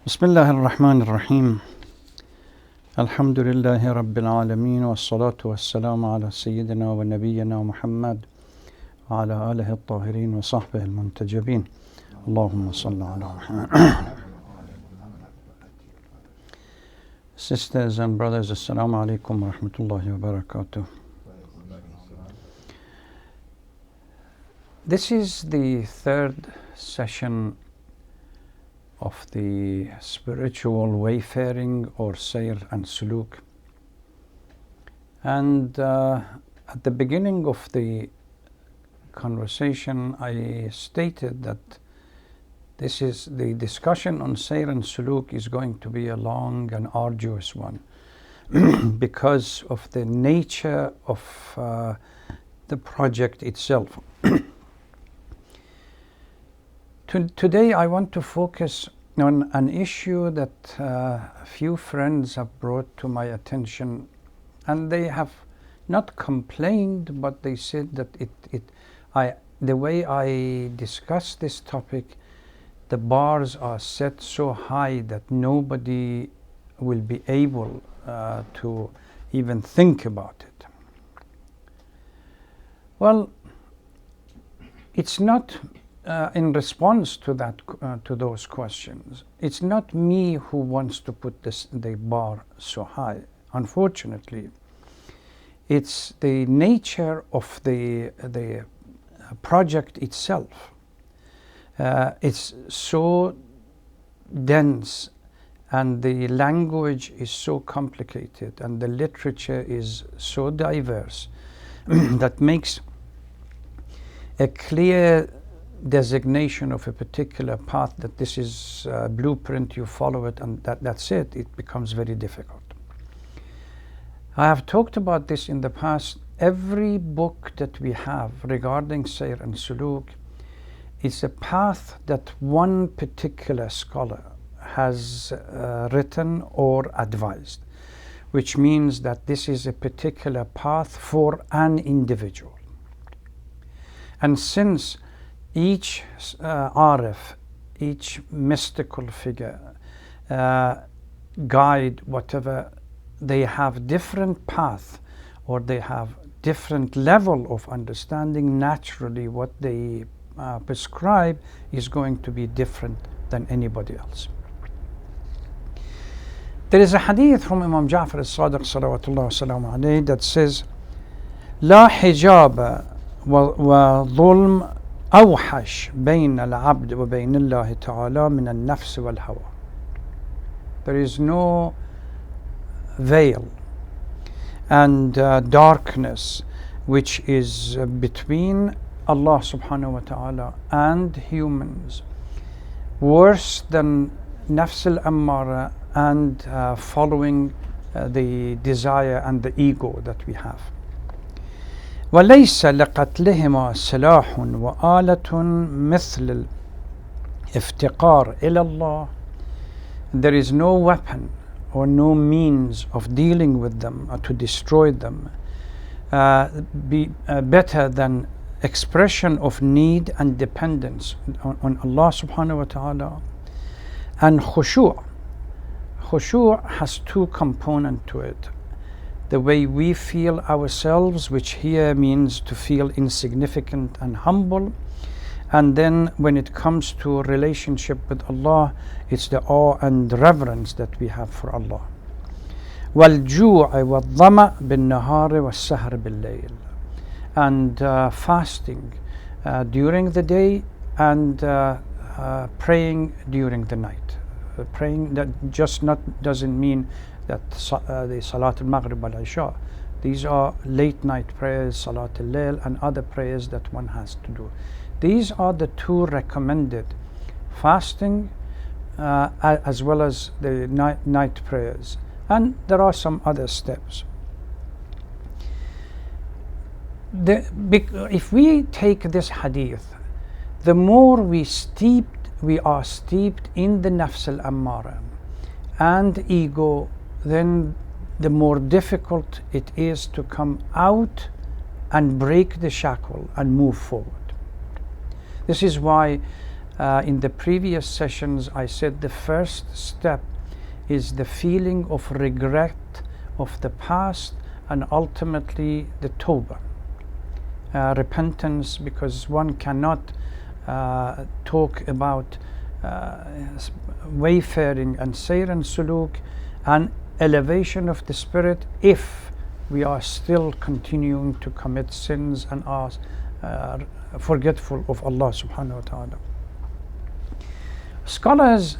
بسم الله الرحمن الرحيم الحمد لله رب العالمين والصلاة والسلام على سيدنا ونبينا محمد وعلى آله الطاهرين وصحبه المنتجبين اللهم صل على محمد. Sisters and brothers, Assalamu alaikum wa rahmatullahi wa barakatuh. This is the third session of the spiritual wayfaring or sayr and suluk. And at the beginning of the conversation, I stated that this is the discussion on sayr and suluk is going to be a long and arduous one because of the nature of the project itself. Today I want to focus on an issue that a few friends have brought to my attention, and they have not complained, but they said that the way I discuss this topic, the bars are set so high that nobody will be able to even think about it. Well, it's not in response to those questions. It's not me who wants to put the bar so high. Unfortunately, it's the nature of the project itself. It's so dense, and the language is so complicated, and the literature is so diverse that makes a clear designation of a particular path that this is a blueprint, you follow it, and that's it. It becomes very difficult. I have talked about this in the past. Every book that we have regarding sayr and suluk is a path that one particular scholar has written or advised, which means that this is a particular path for an individual. And since each arif, each mystical figure, guide, whatever, they have different path, or they have different level of understanding. Naturally, what they prescribe is going to be different than anybody else. There is a hadith from Imam Ja'far al-Sadiq salawatullah wa alayhi that says, لا حجاب وظلم أوحش بين العبد وبين الله تعالى من النفس والهوى. There is no veil and darkness which is between Allah subhanahu wa ta'ala and humans worse than nafs al-ammara and following the desire and the ego that we have. وليس لقتلهما سلاح وآلة مثل الافتقار إلى الله. There is no weapon or no means of dealing with them or to destroy them better than expression of need and dependence on Allah subhanahu wa ta'ala. And khushu'. Khushu' has two components to it. The way we feel ourselves, which here means to feel insignificant and humble. And then when it comes to relationship with Allah, it's the awe and reverence that we have for Allah. وَالْجُوعِ وَالظَّمَأِ بِالنَّهَارِ وَالسَّهْرِ بِاللَّيْلِ. And fasting during the day and praying during the night. Praying that just not doesn't mean that the Salat al-Maghrib al-Isha. These are late night prayers, Salat al-Layl, and other prayers that one has to do. These are the two recommended, fasting as well as the night prayers. And there are some other steps. If we take this hadith, the more we are steeped in the nafs al-ammara and ego, then the more difficult it is to come out and break the shackle and move forward. This is why In the previous sessions, I said the first step is the feeling of regret of the past, and ultimately the tawbah, repentance, because one cannot talk about wayfaring and sayr and suluk and elevation of the spirit if we are still continuing to commit sins and are forgetful of Allah subhanahu wa ta'ala. Scholars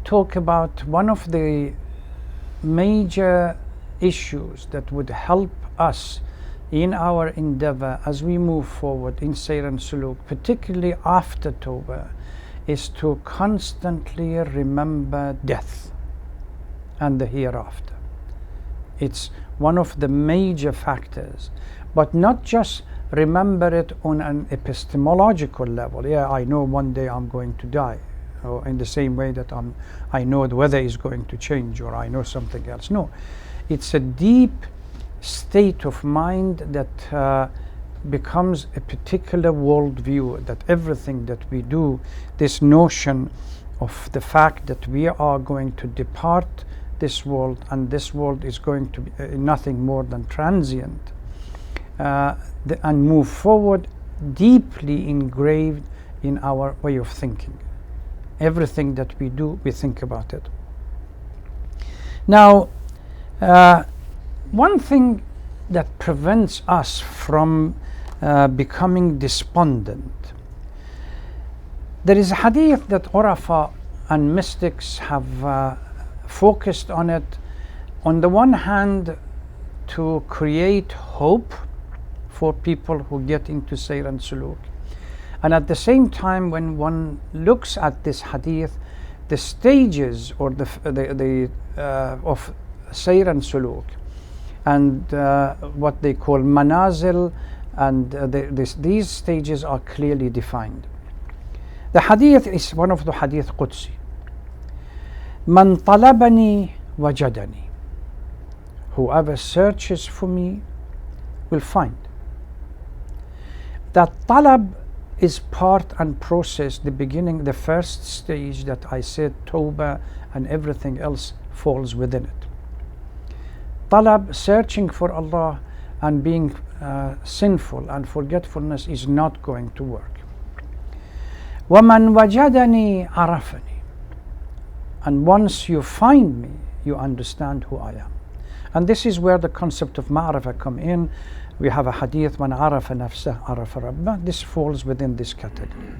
talk about one of the major issues that would help us in our endeavor as we move forward in sayr and suluk, particularly after tawbah, is to constantly remember death and the hereafter. It's one of the major factors, but not just remember it on an epistemological level. Yeah, I know one day I'm going to die, or in the same way that I know the weather is going to change, or I know something else. No, it's a deep state of mind that becomes a particular worldview, that everything that we do, this notion of the fact that we are going to depart this world, and this world is going to be nothing more than transient, and move forward, deeply engraved in our way of thinking. Everything that we do, we think about it. Now, one thing that prevents us from becoming despondent, there is a hadith that Urafa and mystics have focused on it, on the one hand to create hope for people who get into sayr and suluk, and at the same time, when one looks at this hadith, the stages or the of sayr and suluk, and what they call manazil, and these stages are clearly defined. The hadith is one of the hadith Qudsi. Man talabani wajadani. Whoever searches for me will find. That talab is part and process, the beginning, the first stage that I said, tawbah and everything else falls within it. Talab, searching for Allah and being sinful and forgetfulness, is not going to work. وَمَنْ وَجَدَنِي عَرَفَنِي. And once you find me, you understand who I am. And this is where the concept of ma'rifah come in. We have a hadith, مَنْ عَرَفَ نَفْسَهُ عَرَفَ رَبَّهُ. This falls within this category.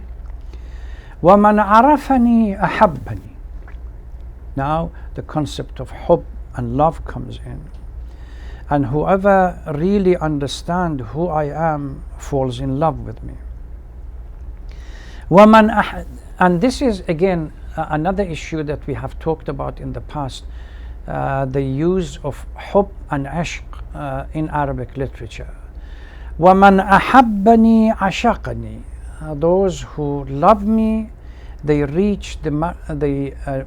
وَمَنْ عَرَفَنِي أَحَبَّنِي. Now the concept of hubb and love comes in. And whoever really understands who I am falls in love with me. And this is again another issue that we have talked about in the past, the use of hubb and ashq in Arabic literature. وَمَنْ أَحَبَّنِي عَشَقَنِي. Those who love me, they reach the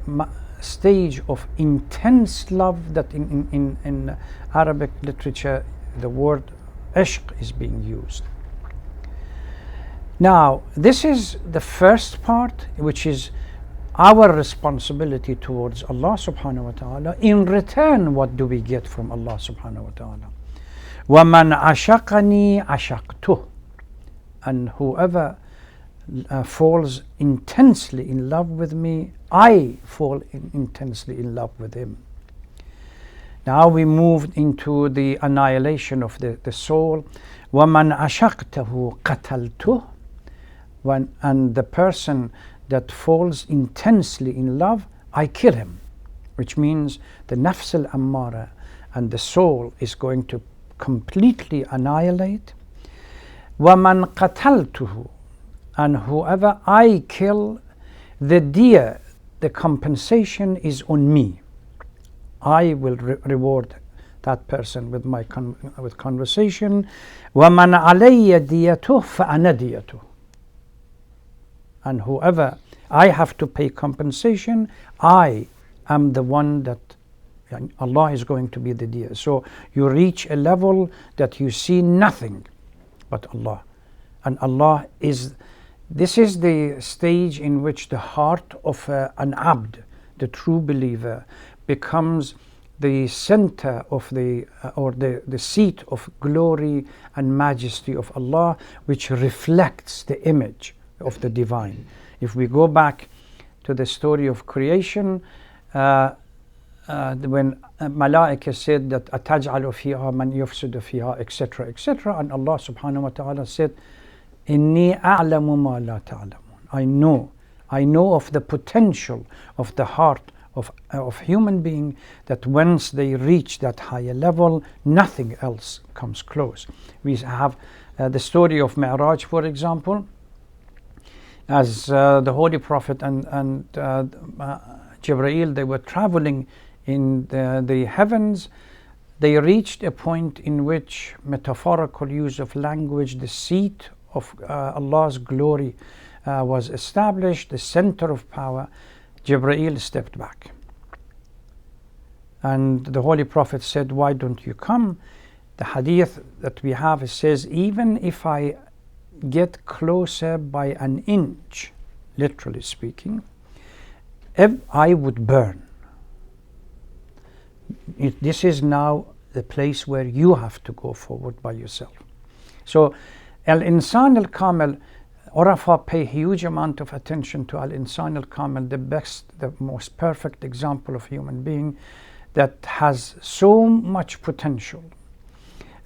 stage of intense love, that in Arabic literature the word ishq is being used. Now, this is the first part, which is our responsibility towards Allah subhanahu wa ta'ala. In return, what do we get from Allah subhanahu wa ta'ala? وَمَنْ عَشَقَنِي عَشَقْتُهُ. And whoever falls intensely in love with me, I fall intensely in love with him. Now we moved into the annihilation of the soul. وَمَنْ عَشَقْتَهُ قَتَلْتُهُ. And the person that falls intensely in love, I kill him. Which means the nafs al-ammara and the soul is going to completely annihilate. وَمَنْ قَتَلْتُهُ. And whoever I kill, the diya, the compensation is on me. I will reward that person with my with conversation. وَمَنْ عَلَيَّ دِيَتُهُ فَأَنَا دِيَتُهُ. And whoever I have to pay compensation, I am the one that Allah is going to be the diya. So you reach a level that you see nothing but Allah. And Allah is This is the stage in which the heart of an abd, the true believer, becomes the center of the seat of glory and majesty of Allah, which reflects the image of the divine. If we go back to the story of creation, when Malaika said that أَتَجْعَلُ فِيهَا مَنْ يُفْسِدُ فِيهَا, etc., etc., and Allah subhanahu wa ta'ala said, إِنِّي أَعْلَمُ مَا لَا تَعْلَمُونَ. I know of the potential of the heart of human being, that once they reach that higher level, nothing else comes close. We have the story of Mi'raj, for example, as the Holy Prophet and Jibreel, they were traveling in the heavens. They reached a point in which, metaphorical use of language, the seat of Allah's glory was established, the center of power. Jibreel stepped back. And the Holy Prophet said, why don't you come? The hadith that we have, it says, even if I get closer by an inch, literally speaking, I would burn. This is now the place where you have to go forward by yourself. So, Al-Insan al-Kamil, Urafa pay huge amount of attention to Al-Insan al-Kamil, the most perfect example of human being that has so much potential.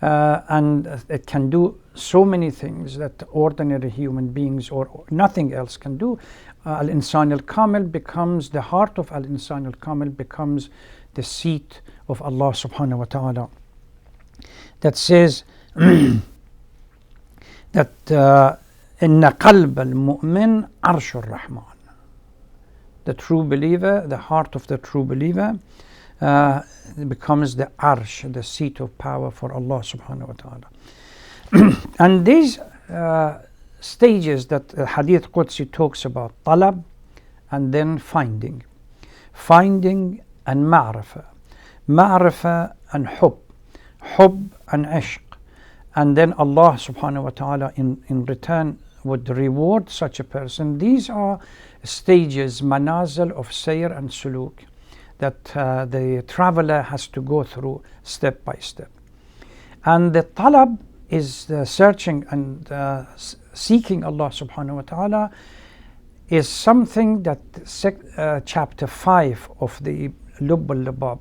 And it can do so many things that ordinary human beings or nothing else can do. Al-Insan al-Kamil becomes, the heart of Al-Insan al-Kamil becomes the seat of Allah subhanahu wa ta'ala. That says that إن قلب المؤمن عرش الرحمن. The true believer, the heart of the true believer, becomes the arsh, the seat of power for Allah subhanahu wa ta'ala. And these stages that Hadith Qudsi talks about, talab and then finding and ma'rifah and hub and ishq, and then Allah subhanahu wa ta'ala in return would reward such a person. These are stages, manazil of sayr and suluk, that the traveler has to go through step by step. And the talab is the searching and seeking Allah subhanahu wa ta'ala, is something that chapter 5 of the Lubb al-Libab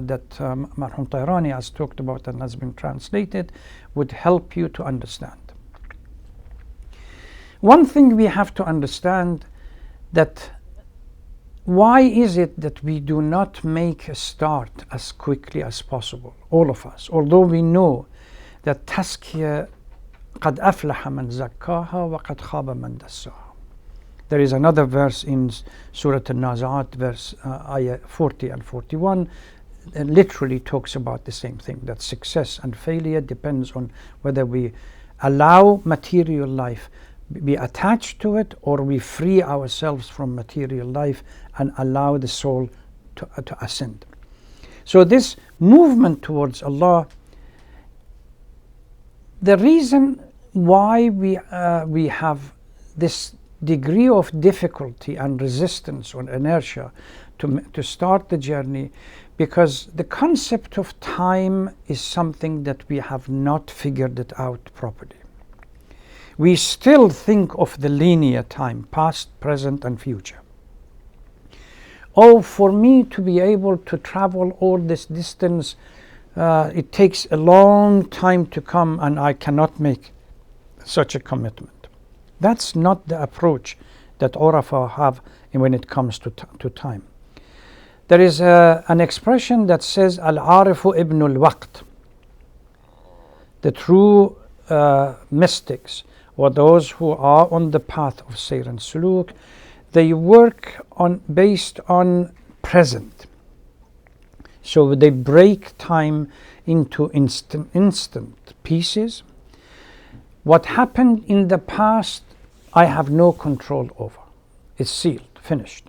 that Marhum Tayrani has talked about and has been translated would help you to understand. One thing we have to understand, that why is it that we do not make a start as quickly as possible, all of us, although we know that tazkiyah قد أفلح من زكاها وقد خاب من دساها. There is another verse in Surah An-Nazi'at, verse ayah 40 and 41, literally talks about the same thing, that success and failure depends on whether we allow material life, be attached to it, or we free ourselves from material life and allow the soul to ascend. So this movement towards Allah, the reason why we have this degree of difficulty and resistance or inertia to start the journey, because the concept of time is something that we have not figured it out properly. We still think of the linear time, past, present, and future. Oh, for me to be able to travel all this distance, it takes a long time to come, and I cannot make such a commitment. That's not the approach that Urafa have when it comes to time. There is an expression that says, Al-Arifu ibn al-Waqt. The true mystics, or those who are on the path of Sayr and Suluk, they work based on present. So they break time into instant pieces. What happened in the past, I have no control over. It's sealed, finished.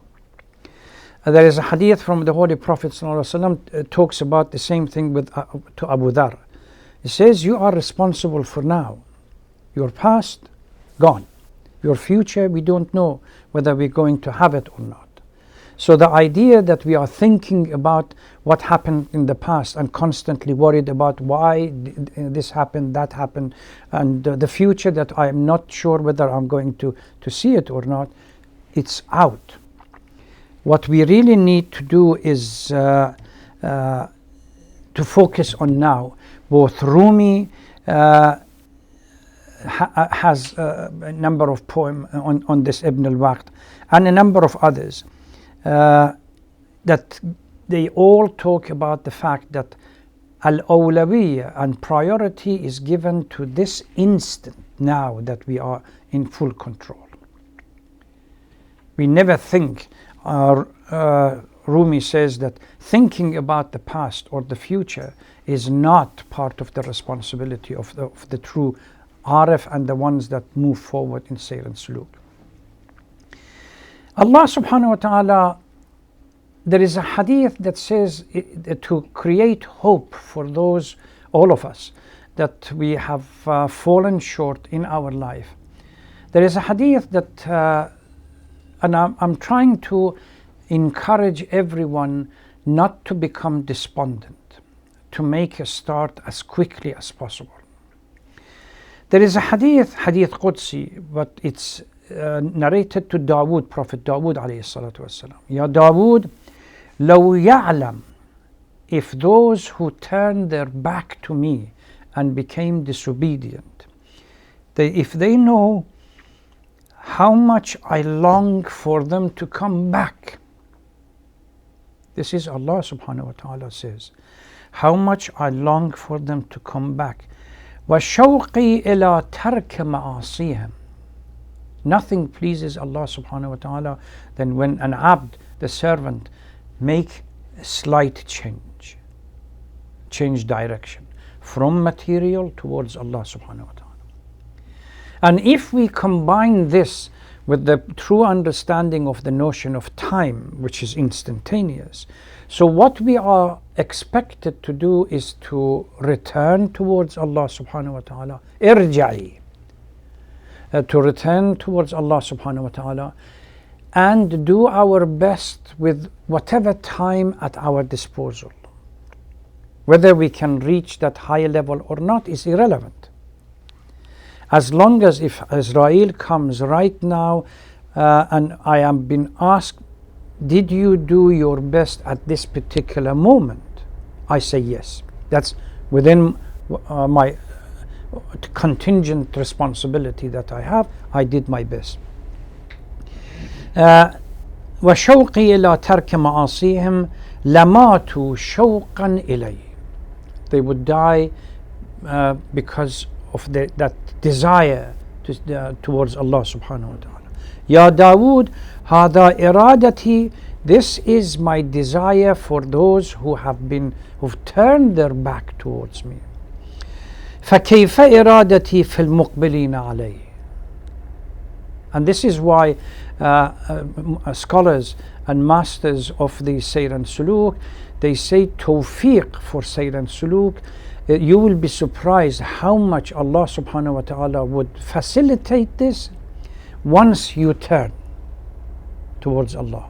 There is a hadith from the Holy Prophet ﷺ talks about the same thing to Abu Dhar. He says, you are responsible for now. Your past, gone. Your future, we don't know whether we're going to have it or not. So the idea that we are thinking about what happened in the past and constantly worried about why this happened, that happened, and the future that I'm not sure whether I'm going to see it or not, it's out. What we really need to do is to focus on now. Both Rumi has a number of poems on this Ibn al-Waqt, and a number of others that they all talk about the fact that al-awlawiyya and priority is given to this instant now that we are in full control. We never think, Rumi says that thinking about the past or the future is not part of the responsibility of the true Arif and the ones that move forward in Sayr and Suluk. Allah subhanahu wa ta'ala, there is a hadith that says to create hope for those, all of us, that we have fallen short in our life. There is a hadith that, and I'm trying to encourage everyone not to become despondent, to make a start as quickly as possible. There is a hadith Qudsi, but it's narrated to Dawood, Prophet Dawood alayhi salatu wasalam. Ya Dawood, law ya'lam, if those who turned their back to me and became disobedient, if they know how much I long for them to come back. This is Allah subhanahu wa ta'ala says, how much I long for them to come back. وَشَوْقِي إِلَى تَرْكِ مَعَاصِيهِمْ. Nothing pleases Allah subhanahu wa ta'ala than when an abd, the servant, make a slight change direction from material towards Allah subhanahu wa ta'ala. And if we combine this with the true understanding of the notion of time, which is instantaneous, so what we are expected to do is to return towards Allah subhanahu wa ta'ala, irja'i, to return towards Allah subhanahu wa ta'ala and do our best with whatever time at our disposal. Whether we can reach that high level or not is irrelevant. As long as if Israel comes right now and I am being asked, did you do your best at this particular moment? I say yes. That's within my contingent responsibility that I have. I did my best. وَشَوْقِي إِلَى تَرْكِ مَعَاصِيهِمْ لَمَاتُوا شَوْقًا إِلَيْهِ. They would die because of that desire towards Allah subhanahu wa ta'ala. Ya Dawood, hada iradati, this is my desire for those who've turned their back towards me. فَكَيْفَ إِرَادَتِي فِي الْمُقْبِلِينَ عَلَيْهِ. And this is why scholars and masters of the Sayr and Suluk, they say tawfiq for Sayr and Suluk. You will be surprised how much Allah subhanahu wa ta'ala would facilitate this once you turn towards Allah.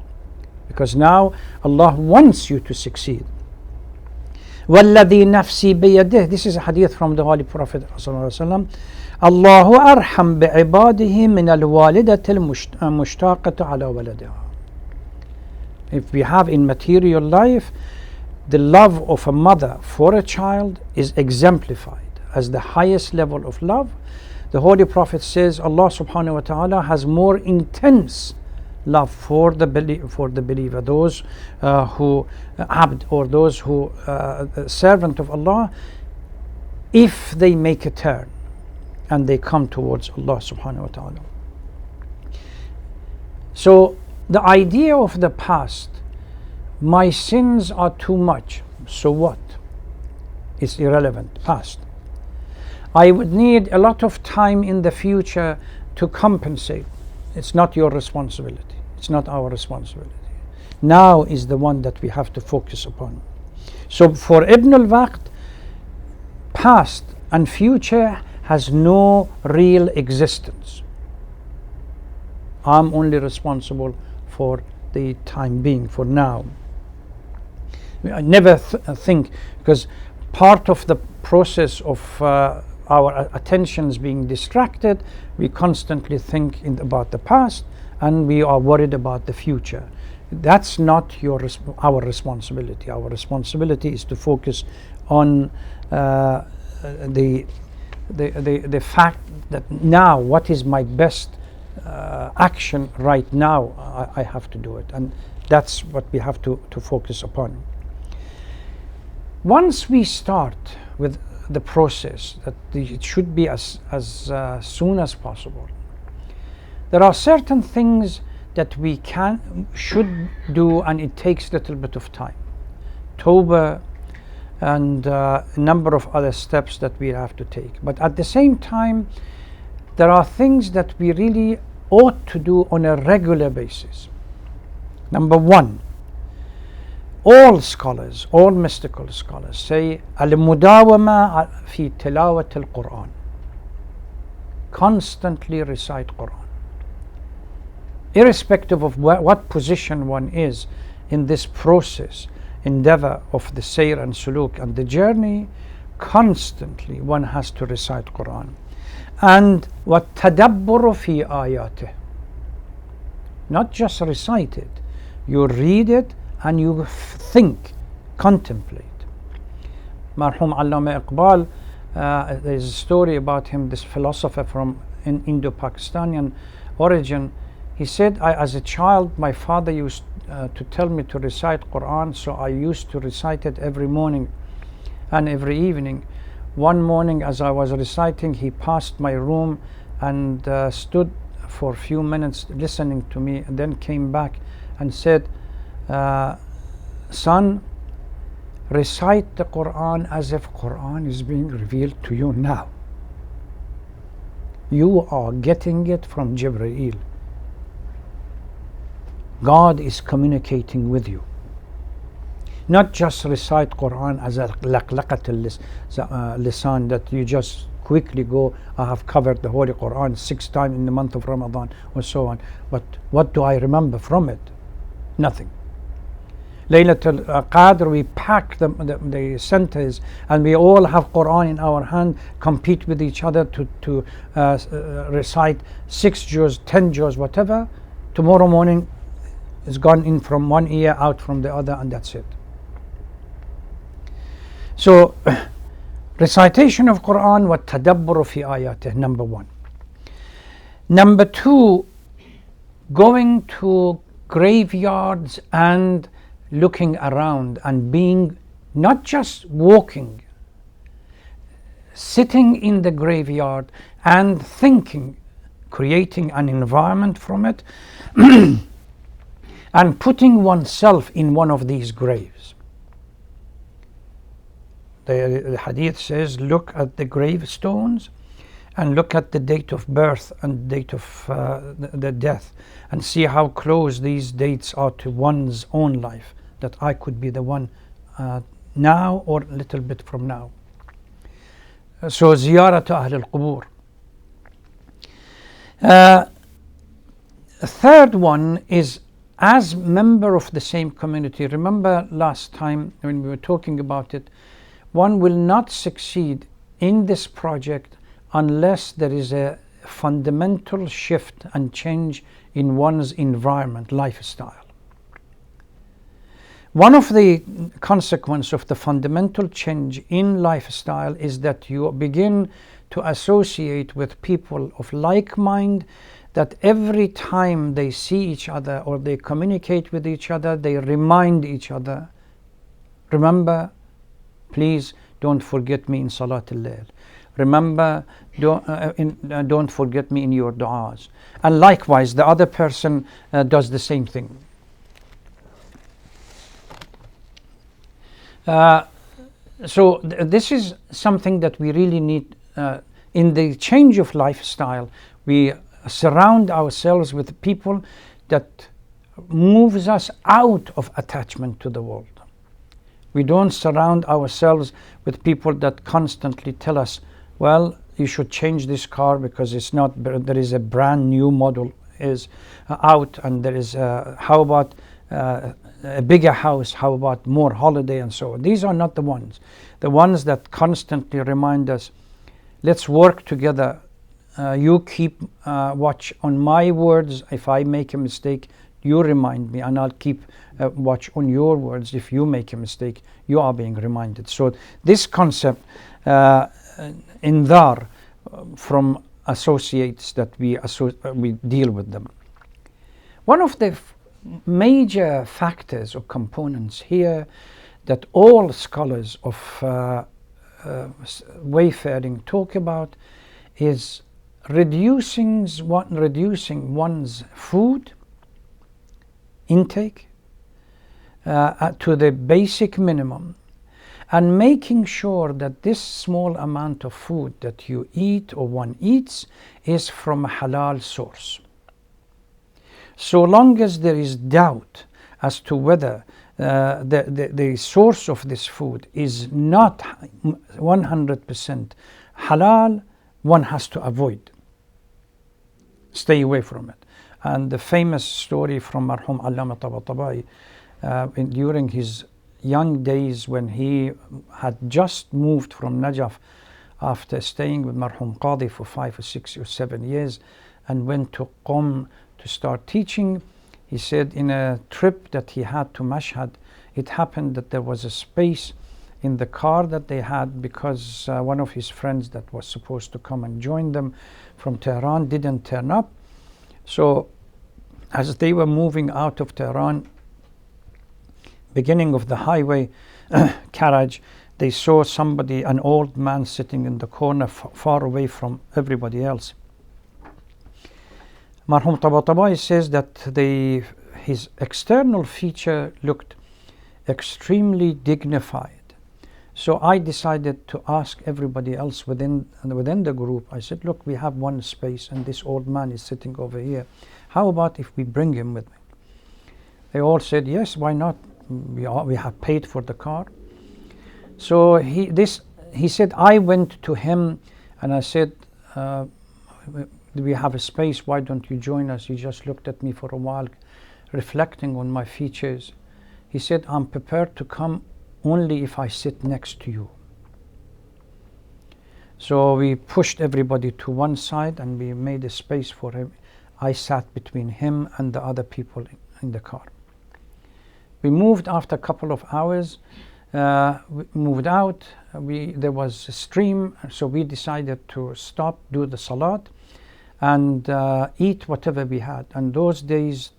Because now Allah wants you to succeed. وَالَّذِي نَفْسِي بِيَدِهِ. This is a hadith from the Holy Prophet sallallahu alaihi wasallam. اللَّهُ أَرْحَمْ بِعِبَادِهِ مِنَ الْوَالِدَةِ الْمُشْتَاقَةِ عَلَى وَلَدِهَا. If we have in material life, the love of a mother for a child is exemplified as the highest level of love. The Holy Prophet says Allah subhanahu wa ta'ala has more intense love for the believer, those who abd, or those who servant of Allah, if they make a turn and they come towards Allah subhanahu wa ta'ala. So the idea of the past, my sins are too much, so what? It's irrelevant, past. I would need a lot of time in the future to compensate. It's not your responsibility. It's not our responsibility. Now is the one that we have to focus upon. So for Ibn al-Waqt, past and future has no real existence. I'm only responsible for the time being, for now. I never think, because part of the process of our attentions being distracted, we constantly think about the past and we are worried about the future. That's not our responsibility. Our responsibility is to focus on the fact that now, what is my best action right now? I have to do it, and that's what we have to focus upon. Once we start with the process, that it should be as soon as possible, there are certain things that we should do, and it takes a little bit of time. Tawbah and a number of other steps that we have to take. But at the same time, there are things that we really ought to do on a regular basis. Number one, all scholars, all mystical scholars say al-mudawama fi tilawat al-Quran. Constantly recite Quran. Irrespective of what position one is in this process, endeavor of the sayr and suluk and the journey, constantly one has to recite Quran. And what tadabbur fi ayatih, not just recite it, you read it and you think, contemplate. Marhum Allama Iqbal, there's a story about him, this philosopher from Indo-Pakistani origin. He said, as a child, my father used to tell me to recite Quran, so I used to recite it every morning and every evening. One morning as I was reciting, he passed my room and stood for a few minutes listening to me, and then came back and said, son, recite the Quran as if Quran is being revealed to you now. You are getting it from Jibreel. God is communicating with you. Not just recite Quran as a laqlaqat lisan, that you just quickly go, I have covered the Holy Quran 6 times in the month of Ramadan, or so on. But what do I remember from it? Nothing. Laylatul Qadr, we pack the centers and we all have Quran in our hand, compete with each other to recite 6 juz, 10 juz, whatever. Tomorrow morning it's gone in from one ear, out from the other, and that's it. So recitation of Quran, wa tadabbur fi ayatih, number one. Number two, going to graveyards and looking around and being, not just walking, sitting in the graveyard and thinking, creating an environment from it and putting oneself in one of these graves. The hadith says, look at the gravestones and look at the date of birth and date of the death, and see how close these dates are to one's own life, that I could be the one now or a little bit from now. So ziyarat ahl al-qubur. A third one is, as member of the same community. Remember last time when we were talking about it, one will not succeed in this project unless there is a fundamental shift and change in one's environment, lifestyle. One of the consequences of the fundamental change in lifestyle is that you begin to associate with people of like mind, that every time they see each other or they communicate with each other, they remind each other, remember, please don't forget me in Salat al-Layl. Remember, don't forget me in your du'as. And likewise, the other person does the same thing. So this is something that we really need in the change of lifestyle. We surround ourselves with people that moves us out of attachment to the world. We don't surround ourselves with people that constantly tell us, well, you should change this car because it's not, there is a brand new model is out, and there is how about a bigger house, how about more holiday, and so on. These are not the ones that constantly remind us, let's work together. You keep watch on my words. If I make a mistake, you remind me, and I'll keep watch on your words. If you make a mistake, you are being reminded. So this concept in dar from associates that we deal with them. One of the major factors or components here that all scholars of wayfaring talk about is reducing one's food intake to the basic minimum, and making sure that this small amount of food that you eat or one eats is from a halal source. So long as there is doubt as to whether the source of this food is not 100% halal, one has to avoid, stay away from it. And the famous story from Marhum Allama Tabatabai during his young days, when he had just moved from Najaf after staying with Marhum Qadi for 5 or 6 or 7 years, and went to Qom to start teaching. He said in a trip that he had to Mashhad, it happened that there was a space in the car that they had, because one of his friends that was supposed to come and join them from Tehran didn't turn up. So as they were moving out of Tehran, beginning of the highway carriage, they saw somebody, an old man, sitting in the corner far away from everybody else. Marhum Tabatabai says that his external feature looked extremely dignified. So I decided to ask everybody else within the group. I said, look, we have one space and this old man is sitting over here. How about if we bring him with me? They all said, yes, why not? We have paid for the car. So he said, I went to him and I said, we have a space, why don't you join us? He just looked at me for a while, reflecting on my features. He said, I'm prepared to come only if I sit next to you. So we pushed everybody to one side and we made a space for him. I sat between him and the other people in the car. We moved after a couple of hours. We moved out. There was a stream, so we decided to stop, do the salat, and eat whatever we had. And those days,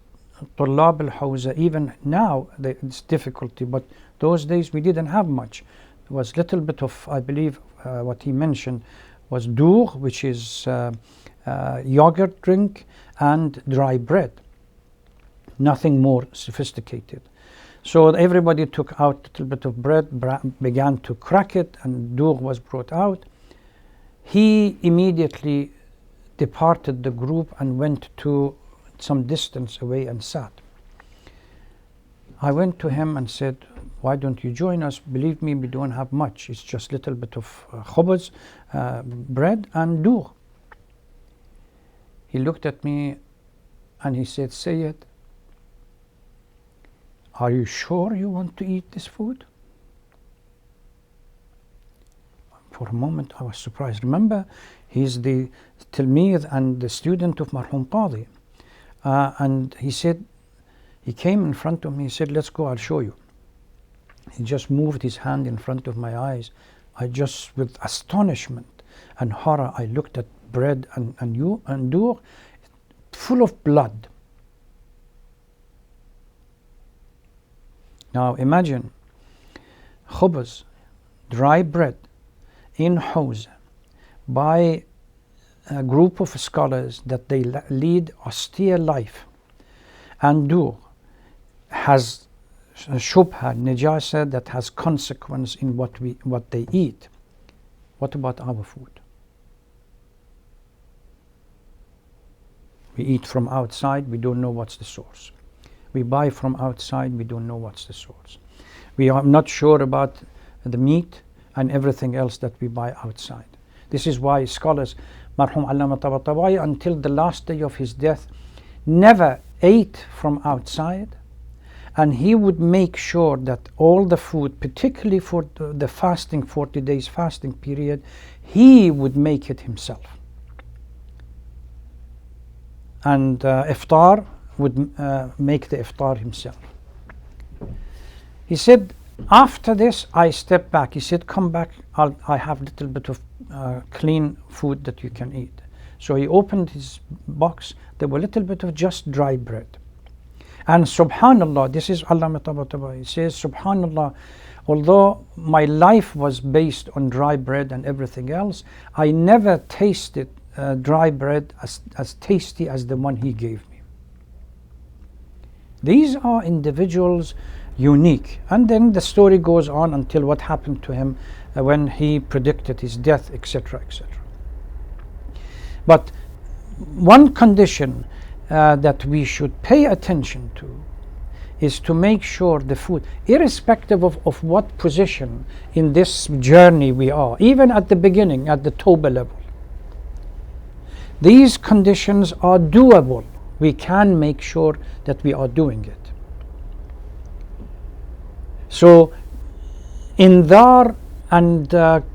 Tullab al-Hawza, even now it's difficulty, but those days we didn't have much. There was little bit of, I believe, what he mentioned was dough, which is yogurt drink, and dry bread. Nothing more sophisticated. So everybody took out a little bit of bread, began to crack it, and dough was brought out. He immediately departed the group and went to some distance away and sat. I went to him and said, why don't you join us? Believe me, we don't have much. It's just a little bit of khubz, bread and dough. He looked at me and he said, Sayyid, are you sure you want to eat this food? For a moment I was surprised. Remember, he's the tilmid and the student of Marhum Qadi. And he said, he came in front of me, he said, let's go, I'll show you. He just moved his hand in front of my eyes. I just, with astonishment and horror, I looked at bread and dough, full of blood. Now imagine khubz, dry bread, in Hawza, by a group of scholars that they lead austere life, and dough has shubha, najasa, that has consequence in what they eat. What about our food? We eat from outside, we don't know what's the source. We buy from outside, we don't know what's the source. We are not sure about the meat and everything else that we buy outside. This is why scholars, Marhum Allama Tabatabai, until the last day of his death, never ate from outside, and he would make sure that all the food, particularly for the fasting 40 days fasting period, he would make it himself. And iftar would make the iftar himself. He said, after this I stepped back. He said, come back, I have a little bit of clean food that you can eat. So he opened his box. There were a little bit of just dry bread. And subhanallah, this is Allama Tabatabai. He says, subhanallah, although my life was based on dry bread and everything else, I never tasted dry bread as tasty as the one he gave me. These are individuals unique. And then the story goes on until what happened to him when he predicted his death, etc., etc. But one condition that we should pay attention to is to make sure the food, irrespective of what position in this journey we are, even at the beginning, at the Tawbah level, these conditions are doable. We can make sure that we are doing it. So, indar and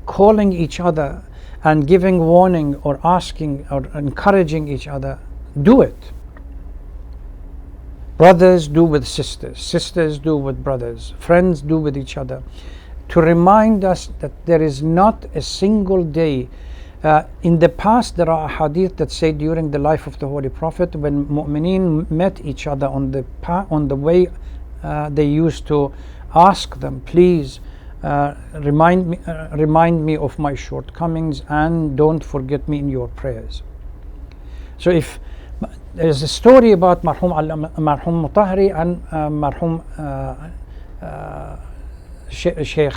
calling each other and giving warning or asking or encouraging each other, do it. Brothers do with sisters, sisters do with brothers, friends do with each other, to remind us that there is not a single day. In the past, there are hadith that say during the life of the Holy Prophet, when mu'mineen met each other on the way, they used to ask them, please remind me of my shortcomings and don't forget me in your prayers. So if there's a story about Marhum Mutahari and Marhum Sheikh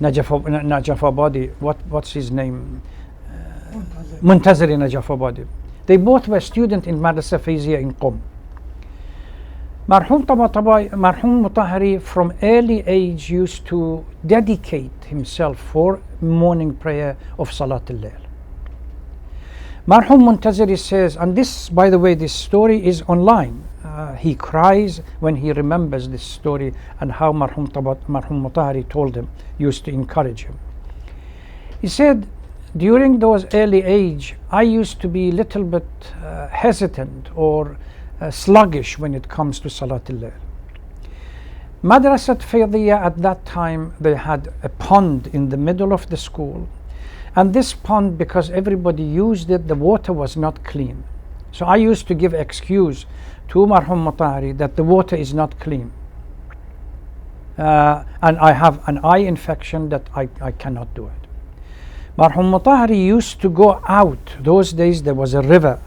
Najafabadi, what's his name? Muntaziri Najafabadi. They both were students in Madrasa Fayziyya in Qom. Marhum Mutahari from early age used to dedicate himself for morning prayer of Salat al-Layl. Marhum Muntaziri says, and this, by the way, this story is online. He cries when he remembers this story and how Marhum Mutahari told him, used to encourage him. He said, during those early age, I used to be a little bit hesitant or sluggish when it comes to Salat al-Layl. Madrasat Faydiyya at that time, they had a pond in the middle of the school. And this pond, because everybody used it, the water was not clean. So I used to give excuse to Marhum Mutahari that the water is not clean. And I have an eye infection that I cannot do it. Marhum Mutahari used to go out. Those days there was a river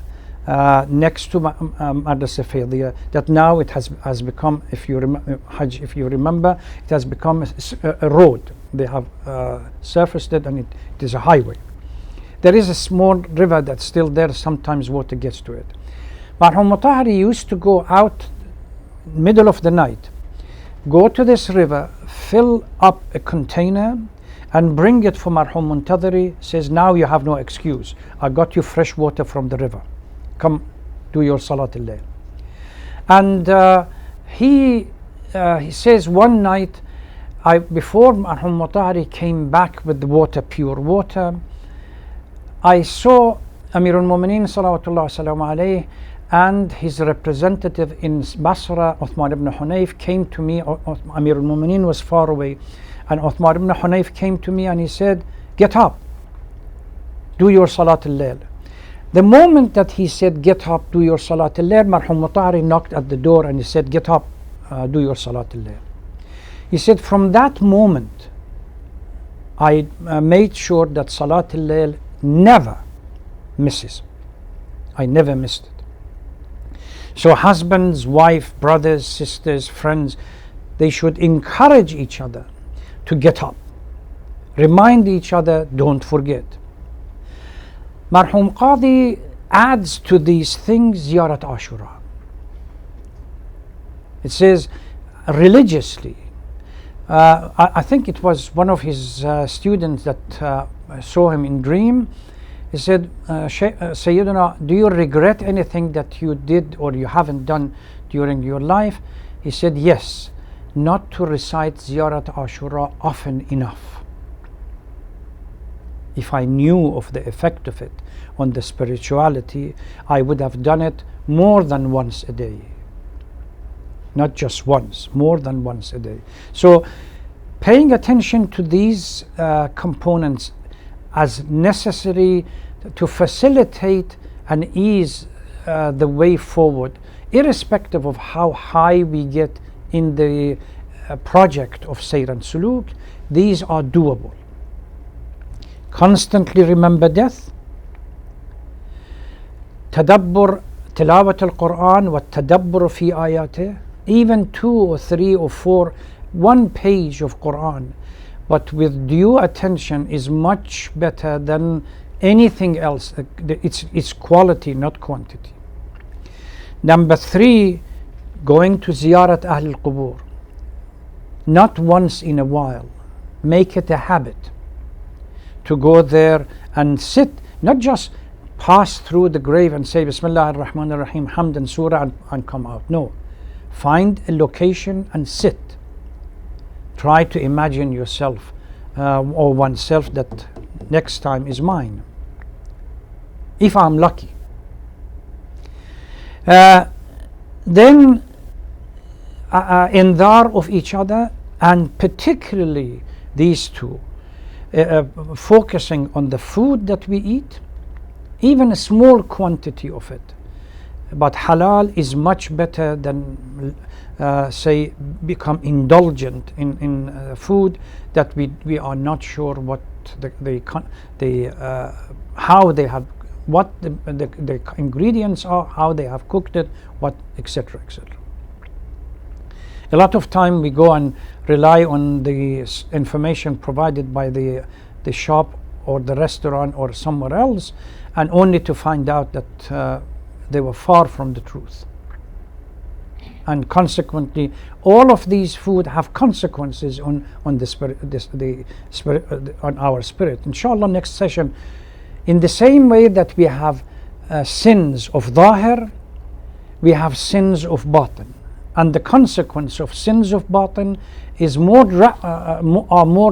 next to Madrasa Faydiyya that now it has become, if you remember, it has become a road. They have surfaced it and it is a highway. There is a small river that's still there, sometimes water gets to it. Marhum Mutahari used to go out middle of the night, go to this river, fill up a container and bring it for Marhum Muntaziri. Says, now you have no excuse. I got you fresh water from the river. Come do your Salat al-Layl. And he says one night, before Marhum Mutahari came back with the water, pure water, I saw Amirul Mu'mineen Salawatullah Salamu Alayhi and his representative in Basra, Uthman ibn Hunayf, came to me. Amirul Mu'mineen was far away, and Uthman ibn Hunayf came to me and he said, get up, do your Salat al-Layl. The moment that he said, get up, do your Salat al-Layl, Marhum Mutahari knocked at the door and he said, get up, do your Salat al-Layl. He said, from that moment, I made sure that Salat al-Layl never misses. I never missed it. So husbands, wife, brothers, sisters, friends, they should encourage each other to get up. Remind each other, don't forget. Marhum Qadi adds to these things Ziyarat Ashura. It says religiously. I think it was one of his students that saw him in dream. He said, Sayyidina, do you regret anything that you did or you haven't done during your life? He said, yes, not to recite Ziyarat Ashura often enough. If I knew of the effect of it on the spirituality, I would have done it more than once a day. Not just once, more than once a day. So paying attention to these components as necessary to facilitate and ease the way forward, irrespective of how high we get in the project of Sayr and Suluk, these are doable. Constantly remember death, tadabbur tilawat al-Quran wa tadabbur fi ayatih, even 2 or 3 or 4, 1 page of Quran, but with due attention is much better than anything else. It's quality, not quantity. Number 3, going to Ziyarat Ahl al-Qubur. Not once in a while. Make it a habit to go there and sit, not just pass through the grave and say Bismillah ar-Rahman ar-Rahim, Hamd and Surah and come out. No. Find a location and sit. Try to imagine yourself or oneself that next time is mine, if I'm lucky. Then indar of each other, and particularly these two, focusing on the food that we eat, even a small quantity of it. But halal is much better than say become indulgent in food that we are not sure what how they have, what the ingredients are, how they have cooked it, what, etc., etc. A lot of time we go and rely on the information provided by the shop or the restaurant or somewhere else, and only to find out that they were far from the truth. And consequently, all of these food have consequences on the spirit, on our spirit. Inshallah, next session, in the same way that we have sins of Zahir, we have sins of Batin. And the consequence of sins of Batin is more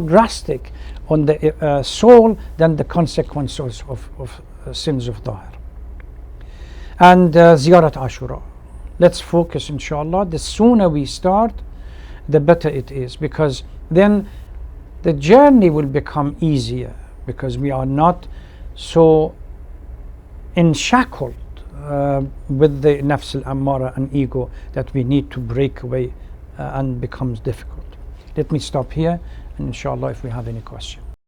drastic on the soul than the consequences of sins of Zahir. And Ziyarat Ashura. Let's focus, inshallah. The sooner we start, the better it is, because then the journey will become easier, because we are not so enshackled with the nafs al-ammara and ego that we need to break away and becomes difficult. Let me stop here, and inshallah if we have any questions.